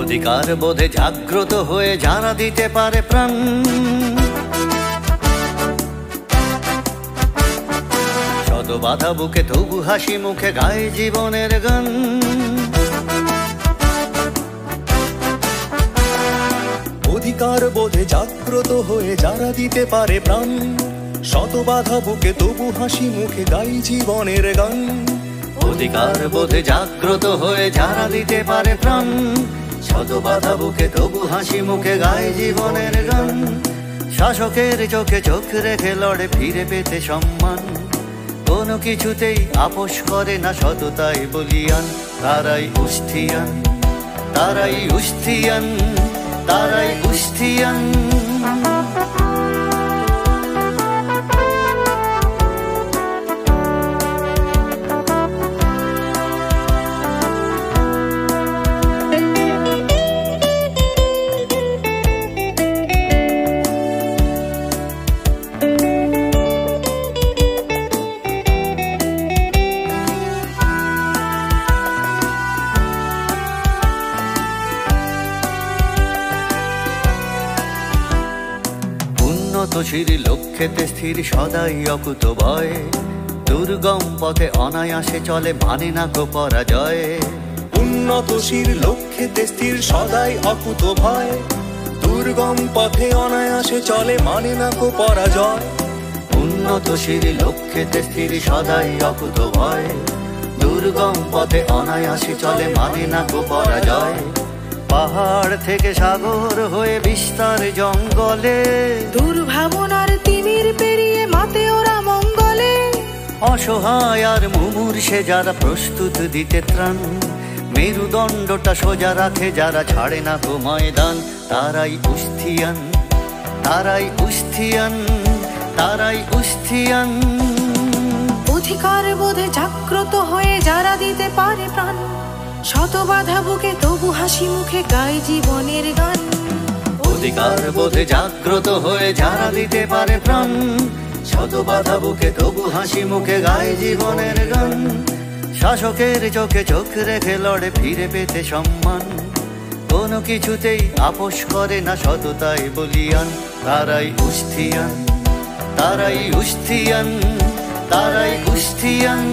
অধিকার বোধে জাগ্রত হয়ে যারা দিতে পারে প্রাণ, শত বাধা বুকে তবু হাসি মুখে গায় জীবনের গান। অধিকার বোধে জাগ্রত হয়ে যারা দিতে পারে প্রাণ, শত বাধা বুকে তবু হাসি মুখে গায় জীবনের গান। অধিকার বোধে জাগ্রত হয়ে যারা দিতে পারে প্রাণ, শত বাধা বুকে তবু হাসি মুখে গায় জীবনের গান। শাসকের চোখে চোখ রেখে লড়ে ফিরে পেতে সম্মান, কোনো কিছুতেই আপোষ করে না সততাই বলিয়ান। তারাই উস্থিয়ান, তারাই উস্থিয়ান, তারাই উস্থিয়ান। উন্নতশীল লক্ষ্যেতে স্থির সদাই অকুত ভয়, দুর্গম পথে অনায়াসে চলে মানে না কো পরাজয়। উন্নতশীল লক্ষ্যেতে স্থির সদাই অকুত ভয়, দুর্গম পথে অনায়াসে চলে মানে না কো পরাজয়। উন্নতশীল লক্ষ্যেতে স্থির সদাই অকুত ভয়, দুর্গম পথে অনায়াসে চলে মানে না কো পরাজয়। পাহাড় থেকে সাগর হয়ে বিস্তার জঙ্গলে, দুর্ভাবনার তিমির পেরিয়ে মাতে ওরা মঙ্গলে। অসহায় আর মুমূর্ষে যারা প্রস্তুত দিতে ত্রাণ, মেরুদণ্ডটা সোজা রাখে যারা ছাড়ে না কো ময়দান। তারাই উস্থিয়ান, তারাই উস্থিয়ান, তারাই উস্থিয়ান। অধিকার বোধে জাগ্রত হয়ে যারা দিতে পারে প্রাণ, শত বাধা বুকে তবু হাসি মুখে গায় জীবনের গান। অধিকার বোধে জাগ্রত হয়ে যারা দিতে পারে প্রাণ, শত বাধা বুকে তবু হাসি মুখে গায় জীবনের গান। শাসকের চোখে চোখ রেখে লড়ে ফিরে পেতে সম্মান, কোনো কিছুতেই আপোষ করে না সততাই বলিয়ান। তারাই উস্থিয়ান, তারাই উস্থিয়ান, তারাই উস্থিয়ান।